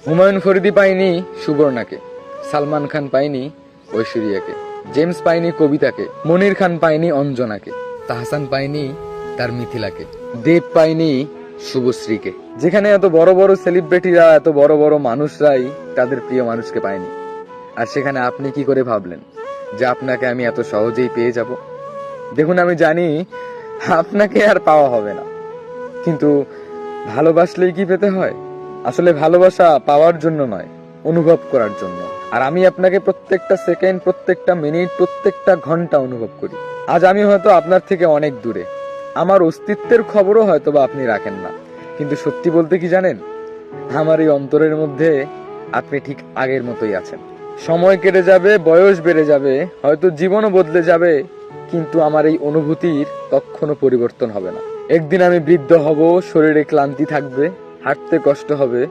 হুমায়ুন ফরিদি পায়নি সুবর্ণাকে, সালমান খান পায়নি ঐশ্বরিয়াকে, জেমস পায়নি কবিতাকে, মনির খান পায়নি অঞ্জনাকে, তাহসান পায়নি তার মিথিলাকে, দেব পায়নি শুভশ্রীকে। যেখানে এত বড় বড় সেলিব্রিটিরা, এত বড় বড় মানুষরাই তাদের প্রিয় মানুষকে পায়নি, আর সেখানে আপনি কি করে ভাবলেন যে আপনাকে আমি এত সহজেই পেয়ে যাব? দেখুন, আমি জানি আপনাকে আর পাওয়া হবে না, কিন্তু ভালোবাসলেই কি পেতে হয়? আসলে ভালোবাসা পাওয়ার জন্য নয়, অনুভব করার জন্য। আর আমি আপনাকে প্রত্যেকটা সেকেন্ড, প্রত্যেকটা মিনিট, প্রত্যেকটা ঘন্টা অনুভব করি। আজ আমি হয়তো আপনার থেকে অনেক দূরে, আমার অস্তিত্বের খবরও হয়তো বা আপনি রাখেন না, কিন্তু সত্যি বলতে কি জানেন, আমার এই অন্তরের মধ্যে আপনি ঠিক আগের মতোই আছেন। সময় কেটে যাবে, বয়স বেড়ে যাবে, হয়তো জীবনও বদলে যাবে, কিন্তু আমার এই অনুভূতির কখনো পরিবর্তন হবে না। একদিন আমি বৃদ্ধ হব, শরীরে ক্লান্তি থাকবে, হাঁটতে কষ্ট হবে,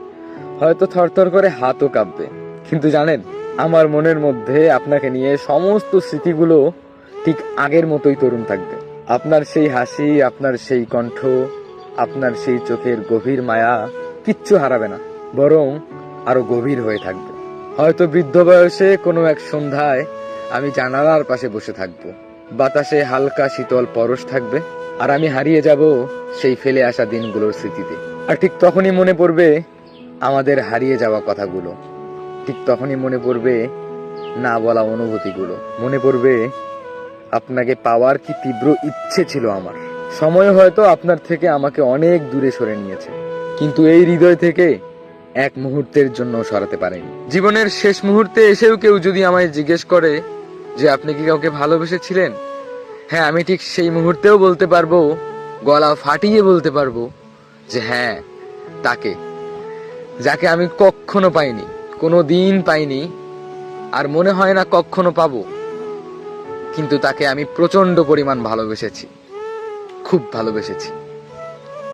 হয়তো থরথর করে হাতও কাঁপবে, কিন্তু জানেন, আমার মনের মধ্যে আপনাকে নিয়ে সমস্ত স্মৃতিগুলো ঠিক আগের মতোই তরুণ থাকবে। আপনার সেই হাসি, আপনার সেই কণ্ঠ, আপনার সেই চোখের গভীর মায়া কিচ্ছু হারাবে না, বরং আরো গভীর হয়ে থাকবে। হয়তো বৃদ্ধ বয়সে কোনো এক সন্ধ্যায় আমি জানালার পাশে বসে থাকবো, বাতাসে হালকা শীতল পরশ থাকবে, আর আমি হারিয়ে যাব সেই ফেলে আসা দিনগুলোর স্মৃতিতে। আর ঠিক তখনই মনে পড়বে আমাদের হারিয়ে যাওয়া কথাগুলো, ঠিক তখনই মনে পড়বে না বলা অনুভূতিগুলো, মনে পড়বে আপনাকে পাওয়ার কি তীব্র ইচ্ছে ছিল আমার। সময় হয়তো আপনার থেকে আমাকে অনেক দূরে সরে নিয়েছে, কিন্তু এই হৃদয় থেকে এক মুহূর্তের জন্য সরাতে পারেনি। জীবনের শেষ মুহূর্তে এসেও কেউ যদি আমায় জিজ্ঞেস করে যে আপনি কি কাউকে ভালোবেসেছিলেন, হ্যাঁ, আমি ঠিক সেই মুহূর্তেও বলতে পারবো, গলা ফাটিয়ে বলতে পারবো যে হ্যাঁ, তাকে, যাকে আমি কখনো পাইনি, কোনো দিন পাইনি, আর মনে হয় না কখনো পাবো, কিন্তু তাকে আমি প্রচন্ড পরিমাণ ভালোবেসেছি, খুব ভালোবেসেছি।